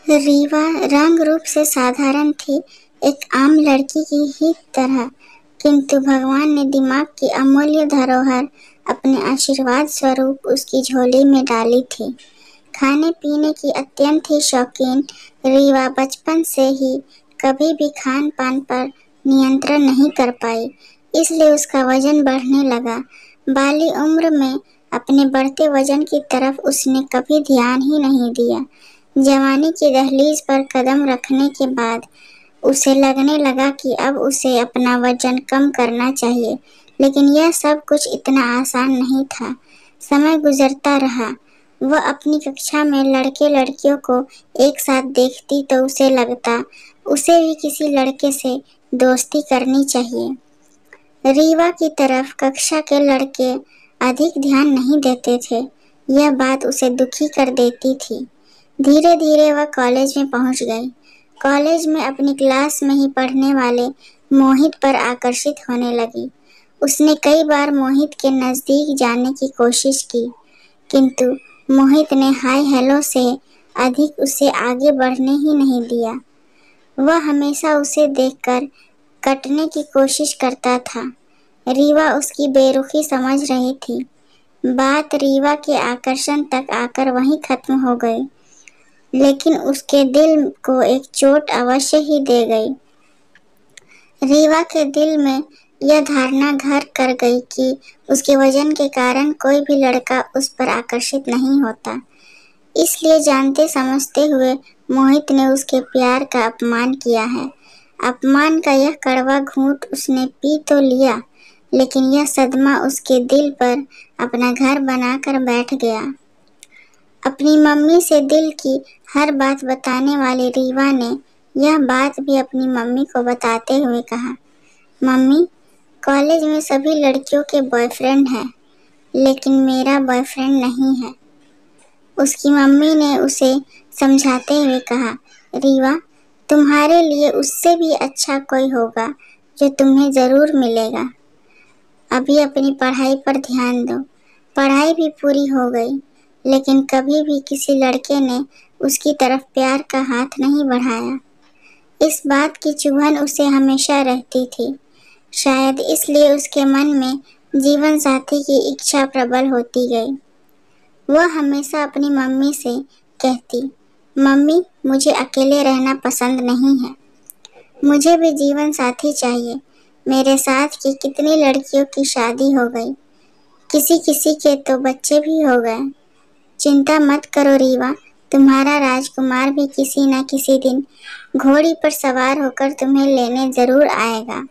रीवा रंग रूप से साधारण थी, एक आम लड़की की ही तरह, किंतु भगवान ने दिमाग की अमूल्य धरोहर अपने आशीर्वाद स्वरूप उसकी झोली में डाली थी। खाने पीने की अत्यंत ही शौकीन रीवा बचपन से ही कभी भी खान पान पर नियंत्रण नहीं कर पाई, इसलिए उसका वजन बढ़ने लगा। बाली उम्र में अपने बढ़ते वजन की तरफ उसने कभी ध्यान ही नहीं दिया। जवानी की दहलीज पर कदम रखने के बाद उसे लगने लगा कि अब उसे अपना वजन कम करना चाहिए, लेकिन यह सब कुछ इतना आसान नहीं था। समय गुजरता रहा, वह अपनी कक्षा में लड़के लड़कियों को एक साथ देखती तो उसे लगता उसे भी किसी लड़के से दोस्ती करनी चाहिए। रीवा की तरफ कक्षा के लड़के अधिक ध्यान नहीं देते थे, यह बात उसे दुखी कर देती थी। धीरे धीरे वह कॉलेज में पहुंच गई। कॉलेज में अपनी क्लास में ही पढ़ने वाले मोहित पर आकर्षित होने लगी। उसने कई बार मोहित के नजदीक जाने की कोशिश की, किंतु मोहित ने हाय हेलो से अधिक उसे आगे बढ़ने ही नहीं दिया। वह हमेशा उसे देखकर कटने की कोशिश करता था। रीवा उसकी बेरुखी समझ रही थी। बात रीवा के आकर्षण तक आकर वहीं खत्म हो गई, लेकिन उसके दिल को एक चोट अवश्य ही दे गई। रीवा के दिल में यह धारणा घर कर गई कि उसके वजन के कारण कोई भी लड़का उस पर आकर्षित नहीं होता। इसलिए जानते समझते हुए मोहित ने उसके प्यार का अपमान किया है। अपमान का यह कड़वा घूंट उसने पी तो लिया, लेकिन यह सदमा उसके दिल पर अपना घर बनाकर बैठ गया। अपनी मम्मी से दिल की हर बात बताने वाली रीवा ने यह बात भी अपनी मम्मी को बताते हुए कहा, मम्मी, कॉलेज में सभी लड़कियों के बॉयफ्रेंड हैं, लेकिन मेरा बॉयफ्रेंड नहीं है। उसकी मम्मी ने उसे समझाते हुए कहा, रीवा, तुम्हारे लिए उससे भी अच्छा कोई होगा जो तुम्हें जरूर मिलेगा। अभी अपनी पढ़ाई पर ध्यान दो। पढ़ाई भी पूरी हो गई, लेकिन कभी भी किसी लड़के ने उसकी तरफ प्यार का हाथ नहीं बढ़ाया। इस बात की चुभन उसे हमेशा रहती थी। शायद इसलिए उसके मन में जीवन साथी की इच्छा प्रबल होती गई। वह हमेशा अपनी मम्मी से कहती, मम्मी, मुझे अकेले रहना पसंद नहीं है, मुझे भी जीवन साथी चाहिए। मेरे साथ की कितनी लड़कियों की शादी हो गई, किसी किसी के तो बच्चे भी हो गए। चिंता मत करो रीवा, तुम्हारा राजकुमार भी किसी न किसी दिन घोड़ी पर सवार होकर तुम्हें लेने जरूर आएगा।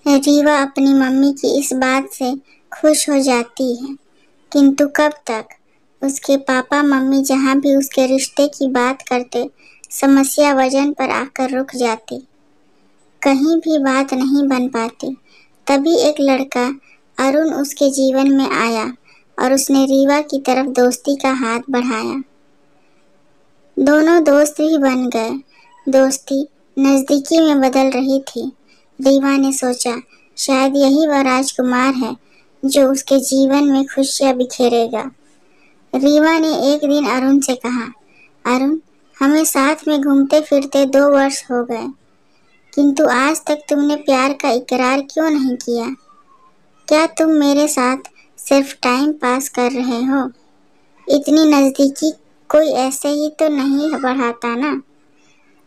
रीवा अपनी मम्मी की इस बात से खुश हो जाती है, किंतु कब तक? उसके पापा मम्मी जहाँ भी उसके रिश्ते की बात करते, समस्या वजन पर आकर रुक जाती। कहीं भी बात नहीं बन पाती। तभी एक लड़का अरुण उसके जीवन में आया और उसने रीवा की तरफ दोस्ती का हाथ बढ़ाया। दोनों दोस्त भी बन गए। दोस्ती नजदीकी में बदल रही थी। रीवा ने सोचा, शायद यही वह राजकुमार है जो उसके जीवन में खुशियां बिखेरेगा। रीवा ने एक दिन अरुण से कहा, अरुण, हमें साथ में घूमते फिरते 2 वर्ष हो गए, किंतु आज तक तुमने प्यार का इकरार क्यों नहीं किया? क्या तुम मेरे साथ सिर्फ टाइम पास कर रहे हो? इतनी नजदीकी कोई ऐसे ही तो नहीं बढ़ाता ना।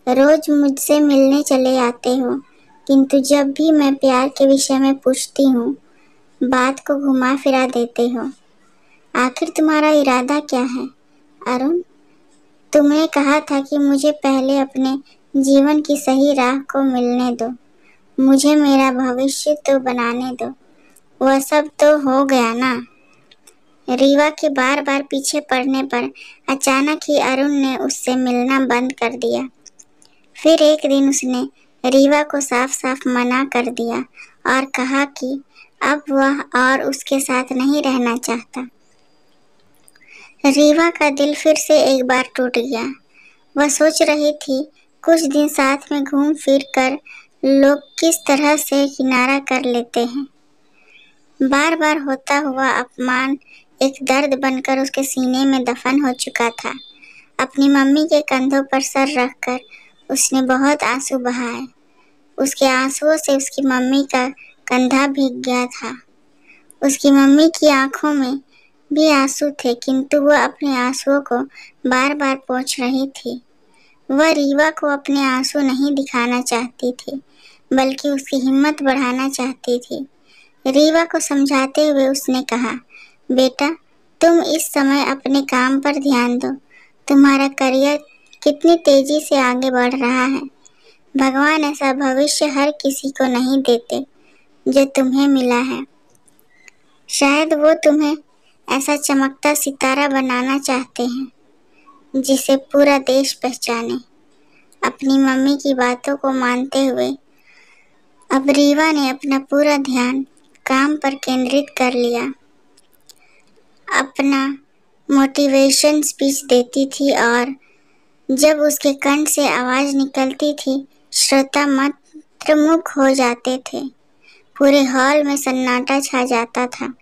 रोज मुझसे मिलने चले आते हो, किंतु जब भी मैं प्यार के विषय में पूछती हूँ, बात को घुमा फिरा देते हो। आखिर तुम्हारा इरादा क्या है? अरुण, तुमने कहा था कि मुझे पहले अपने जीवन की सही राह को मिलने दो, मुझे मेरा भविष्य तो बनाने दो। वह सब तो हो गया ना। रीवा के बार बार पीछे पड़ने पर अचानक ही अरुण ने उससे मिलना बंद कर दिया। फिर एक दिन उसने रीवा को साफ साफ मना कर दिया और कहा कि अब वह और उसके साथ नहीं रहना चाहता। रीवा का दिल फिर से एक बार टूट गया। वह सोच रही थी, कुछ दिन साथ में घूम फिर कर लोग किस तरह से किनारा कर लेते हैं। बार बार होता हुआ अपमान एक दर्द बनकर उसके सीने में दफन हो चुका था। अपनी मम्मी के कंधों पर सर रखकर उसने बहुत आंसू बहाए। उसके आंसुओं से उसकी मम्मी का कंधा भीग गया था। उसकी मम्मी की आंखों में भी आंसू थे, किंतु वह अपने आंसुओं को बार बार पोंछ रही थी। वह रीवा को अपने आंसू नहीं दिखाना चाहती थी, बल्कि उसकी हिम्मत बढ़ाना चाहती थी। रीवा को समझाते हुए उसने कहा, बेटा, तुम इस समय अपने काम पर ध्यान दो। तुम्हारा करियर कितनी तेजी से आगे बढ़ रहा है। भगवान ऐसा भविष्य हर किसी को नहीं देते जो तुम्हें मिला है। शायद वो तुम्हें ऐसा चमकता सितारा बनाना चाहते हैं जिसे पूरा देश पहचाने। अपनी मम्मी की बातों को मानते हुए अब रीवा ने अपना पूरा ध्यान काम पर केंद्रित कर लिया। अपना मोटिवेशन स्पीच देती थी और जब उसके कंठ से आवाज निकलती थी, श्रोता मंत्रमुग्ध हो जाते थे। पूरे हॉल में सन्नाटा छा जाता था।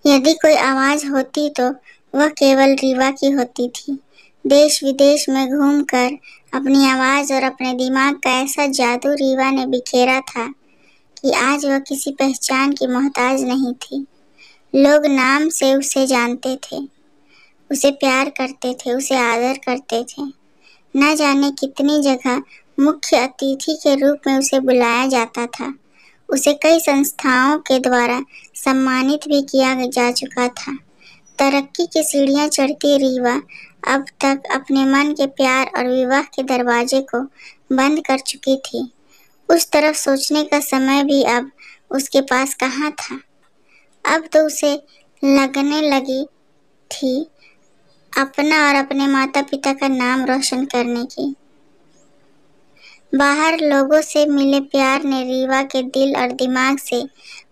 यदि कोई आवाज होती तो वह केवल रीवा की होती थी। देश विदेश में घूमकर अपनी आवाज और अपने दिमाग का ऐसा जादू रीवा ने बिखेरा था कि आज वह किसी पहचान की मोहताज नहीं थी। लोग नाम से उसे जानते थे, उसे प्यार करते थे, उसे आदर करते थे। न जाने कितनी जगह मुख्य अतिथि के रूप में उसे बुलाया जाता था। उसे कई संस्थाओं के द्वारा सम्मानित भी किया जा चुका था। तरक्की की सीढ़ियां चढ़ती रीवा अब तक अपने मन के प्यार और विवाह के दरवाजे को बंद कर चुकी थी। उस तरफ सोचने का समय भी अब उसके पास कहाँ था। अब तो उसे लगने लगी थी अपना और अपने माता पिता का नाम रोशन करने की। बाहर लोगों से मिले प्यार ने रीवा के दिल और दिमाग से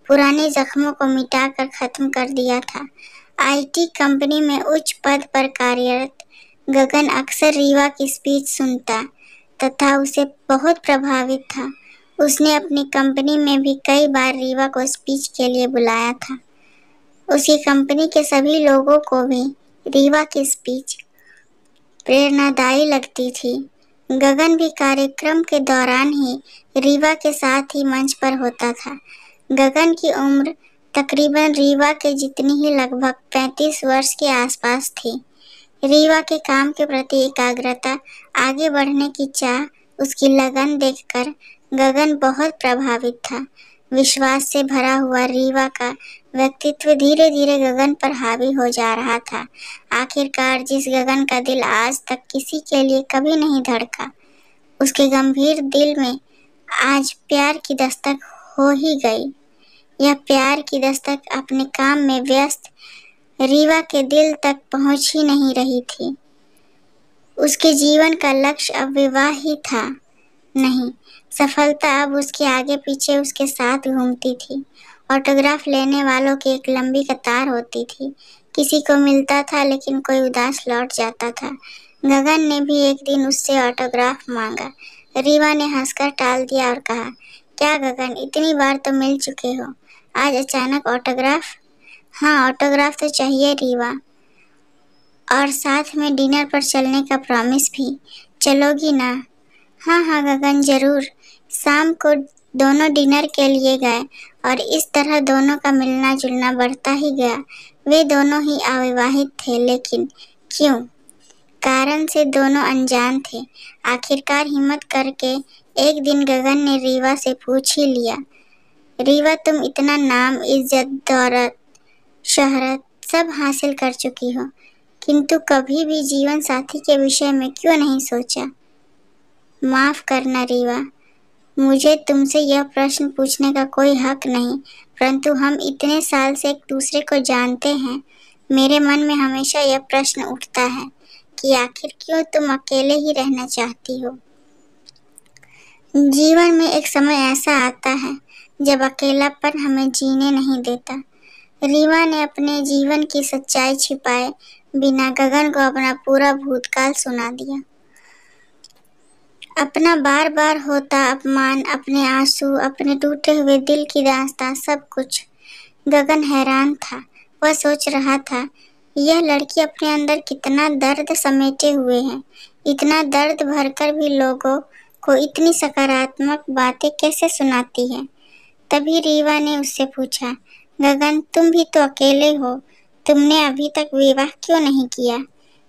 पुराने जख्मों को मिटाकर खत्म कर दिया था। आईटी कंपनी में उच्च पद पर कार्यरत गगन अक्सर रीवा की स्पीच सुनता तथा उसे बहुत प्रभावित था। उसने अपनी कंपनी में भी कई बार रीवा को स्पीच के लिए बुलाया था। उसकी कंपनी के सभी लोगों को भी रीवा की स्पीच प्रेरणादायी लगती थी। गगन भी कार्यक्रम के दौरान ही रीवा के साथ ही मंच पर होता था। गगन की उम्र तकरीबन रीवा के जितनी ही, लगभग 35 वर्ष के आसपास थी। रीवा के काम के प्रति एकाग्रता, आगे बढ़ने की चाह, उसकी लगन देखकर गगन बहुत प्रभावित था। विश्वास से भरा हुआ रीवा का व्यक्तित्व धीरे धीरे गगन पर हावी हो जा रहा था। आखिरकार जिस गगन का दिल आज तक किसी के लिए कभी नहीं धड़का, उसके गंभीर दिल में आज प्यार की दस्तक हो ही गई। यह प्यार की दस्तक अपने काम में व्यस्त रीवा के दिल तक पहुंच ही नहीं रही थी। उसके जीवन का लक्ष्य अब विवाह ही था नहीं, सफलता अब उसके आगे पीछे उसके साथ घूमती थी। ऑटोग्राफ लेने वालों की एक लंबी कतार होती थी। किसी को मिलता था लेकिन कोई उदास लौट जाता था। गगन ने भी एक दिन उससे ऑटोग्राफ मांगा। रीवा ने हंसकर टाल दिया और कहा, क्या गगन, इतनी बार तो मिल चुके हो, आज अचानक ऑटोग्राफ? हाँ, ऑटोग्राफ तो चाहिए रीवा, और साथ में डिनर पर चलने का प्रॉमिस भी। चलोगी ना? हाँ हाँ गगन, जरूर। शाम को दोनों डिनर के लिए गए और इस तरह दोनों का मिलना जुलना बढ़ता ही गया। वे दोनों ही अविवाहित थे, लेकिन क्यों कारण से दोनों अनजान थे। आखिरकार हिम्मत करके एक दिन गगन ने रीवा से पूछ ही लिया, रीवा, तुम इतना नाम, इज्जत, दौलत, शोहरत सब हासिल कर चुकी हो, किंतु कभी भी जीवन साथी के विषय में क्यों नहीं सोचा? माफ करना रीवा, मुझे तुमसे यह प्रश्न पूछने का कोई हक नहीं, परंतु हम इतने साल से एक दूसरे को जानते हैं। मेरे मन में हमेशा यह प्रश्न उठता है कि आखिर क्यों तुम अकेले ही रहना चाहती हो। जीवन में एक समय ऐसा आता है जब अकेलापन हमें जीने नहीं देता। रीवा ने अपने जीवन की सच्चाई छिपाए बिना गगन को अपना पूरा भूतकाल सुना दिया। अपना बार बार होता अपमान, अपने आंसू, अपने टूटे हुए दिल की दास्तां, सब कुछ। गगन हैरान था। वह सोच रहा था, यह लड़की अपने अंदर कितना दर्द समेटे हुए है, इतना दर्द भरकर भी लोगों को इतनी सकारात्मक बातें कैसे सुनाती है। तभी रीवा ने उससे पूछा, गगन तुम भी तो अकेले हो, तुमने अभी तक विवाह क्यों नहीं किया।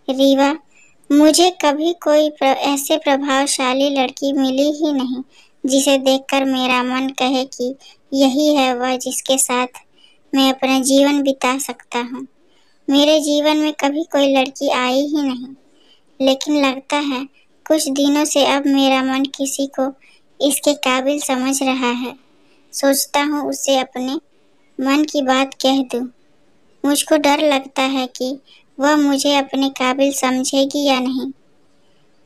रीवा, मुझे कभी कोई ऐसे प्रभावशाली लड़की मिली ही नहीं जिसे देखकर मेरा मन कहे कि यही है वह जिसके साथ मैं अपना जीवन बिता सकता हूँ। मेरे जीवन में कभी कोई लड़की आई ही नहीं, लेकिन लगता है कुछ दिनों से अब मेरा मन किसी को इसके काबिल समझ रहा है। सोचता हूँ उसे अपने मन की बात कह दूँ। मुझको डर लगता है कि वह मुझे अपने काबिल समझेगी या नहीं।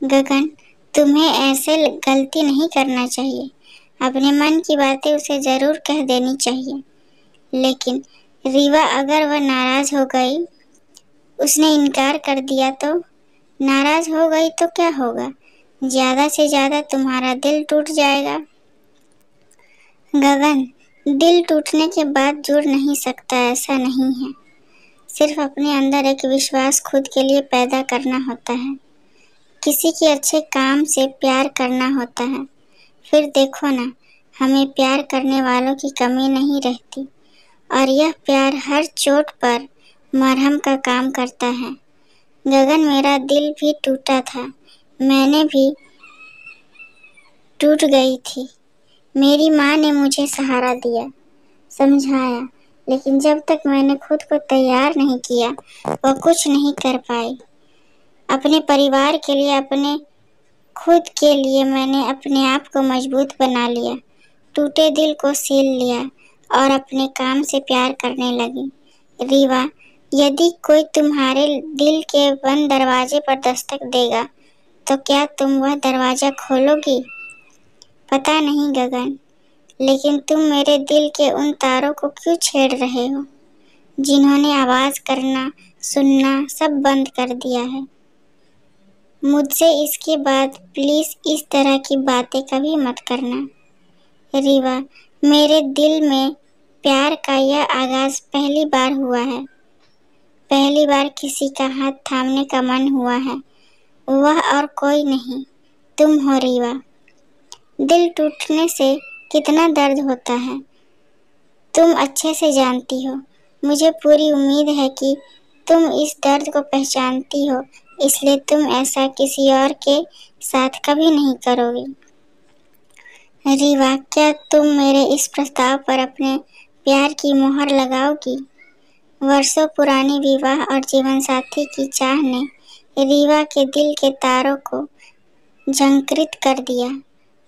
गगन, तुम्हें ऐसे गलती नहीं करना चाहिए। अपने मन की बातें उसे जरूर कह देनी चाहिए। लेकिन रीवा, अगर वह नाराज हो गई, उसने इनकार कर दिया तो? नाराज हो गई तो क्या होगा? ज्यादा से ज्यादा तुम्हारा दिल टूट जाएगा। गगन, दिल टूटने के बाद जुड़ नहीं सकता, ऐसा नहीं है। सिर्फ अपने अंदर एक विश्वास खुद के लिए पैदा करना होता है। किसी के अच्छे काम से प्यार करना होता है। फिर देखो ना, हमें प्यार करने वालों की कमी नहीं रहती और यह प्यार हर चोट पर मरहम का काम करता है। गगन, मेरा दिल भी टूटा था, मैंने भी टूट गई थी। मेरी माँ ने मुझे सहारा दिया, समझाया, लेकिन जब तक मैंने खुद को तैयार नहीं किया वह कुछ नहीं कर पाई। अपने परिवार के लिए, अपने खुद के लिए मैंने अपने आप को मजबूत बना लिया, टूटे दिल को सील लिया और अपने काम से प्यार करने लगी। रीवा, यदि कोई तुम्हारे दिल के बंद दरवाजे पर दस्तक देगा तो क्या तुम वह दरवाजा खोलोगी? पता नहीं गगन, लेकिन तुम मेरे दिल के उन तारों को क्यों छेड़ रहे हो जिन्होंने आवाज करना, सुनना सब बंद कर दिया है। मुझसे इसके बाद प्लीज इस तरह की बातें कभी मत करना। रीवा, मेरे दिल में प्यार का यह आगाज पहली बार हुआ है। पहली बार किसी का हाथ थामने का मन हुआ है। वह और कोई नहीं, तुम हो रीवा। दिल टूटने से कितना दर्द होता है तुम अच्छे से जानती हो। मुझे पूरी उम्मीद है कि तुम इस दर्द को पहचानती हो, इसलिए तुम ऐसा किसी और के साथ कभी नहीं करोगी। रीवा, क्या तुम मेरे इस प्रस्ताव पर अपने प्यार की मोहर लगाओगी? वर्षों पुरानी विवाह और जीवन साथी की चाह ने रीवा के दिल के तारों को झंकृत कर दिया।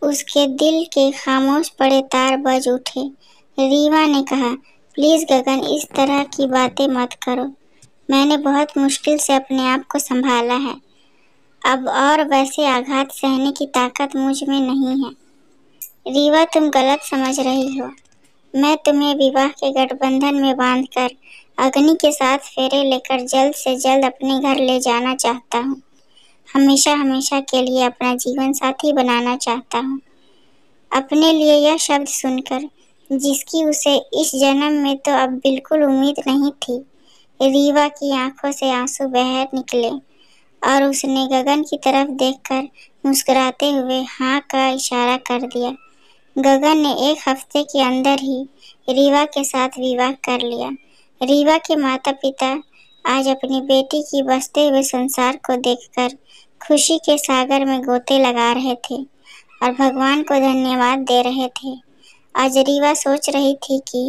उसके दिल के खामोश पड़े तार बज उठे। रीवा ने कहा, प्लीज गगन, इस तरह की बातें मत करो। मैंने बहुत मुश्किल से अपने आप को संभाला है अब, और वैसे आघात सहने की ताकत मुझ में नहीं है। रीवा, तुम गलत समझ रही हो। मैं तुम्हें विवाह के गठबंधन में बांधकर अग्नि के साथ फेरे लेकर जल्द से जल्द अपने घर ले जाना चाहता हूँ। हमेशा हमेशा के लिए अपना जीवन साथी बनाना चाहता हूँ। अपने लिए यह शब्द सुनकर, जिसकी उसे इस जन्म में तो अब बिल्कुल उम्मीद नहीं थी, रीवा की आंखों से आंसू बह निकले और उसने गगन की तरफ देखकर मुस्कुराते हुए हाँ का इशारा कर दिया। गगन ने एक हफ्ते के अंदर ही रीवा के साथ विवाह कर लिया। रीवा के माता पिता आज अपनी बेटी की बसते हुए संसार को देखकर खुशी के सागर में गोते लगा रहे थे और भगवान को धन्यवाद दे रहे थे। आज रीवा सोच रही थी कि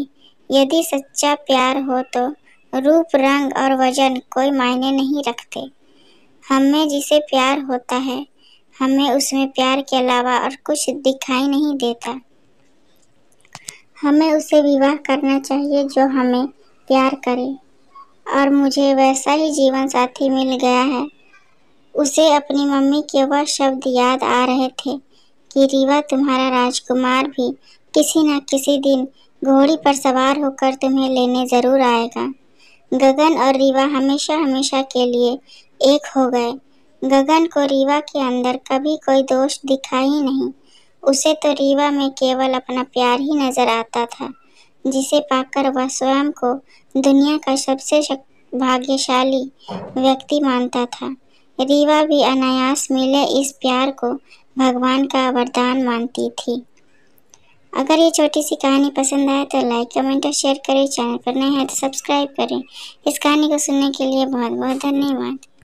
यदि सच्चा प्यार हो तो रूप, रंग और वजन कोई मायने नहीं रखते। हमें जिसे प्यार होता है, हमें उसमें प्यार के अलावा और कुछ दिखाई नहीं देता। हमें उसे विवाह करना चाहिए जो हमें प्यार करे, और मुझे वैसा ही जीवन साथी मिल गया है। उसे अपनी मम्मी के वह शब्द याद आ रहे थे कि रीवा, तुम्हारा राजकुमार भी किसी न किसी दिन घोड़ी पर सवार होकर तुम्हें लेने जरूर आएगा। गगन और रीवा हमेशा हमेशा के लिए एक हो गए। गगन को रीवा के अंदर कभी कोई दोष दिखा ही नहीं। उसे तो रीवा में केवल अपना प्यार ही नजर आता था, जिसे पाकर वह स्वयं को दुनिया का सबसे भाग्यशाली व्यक्ति मानता था। रीवा भी अनायास मिले इस प्यार को भगवान का वरदान मानती थी। अगर ये छोटी सी कहानी पसंद आए तो लाइक, कमेंट और शेयर करें। चैनल पर नए हैं तो सब्सक्राइब करें। इस कहानी को सुनने के लिए बहुत बहुत धन्यवाद।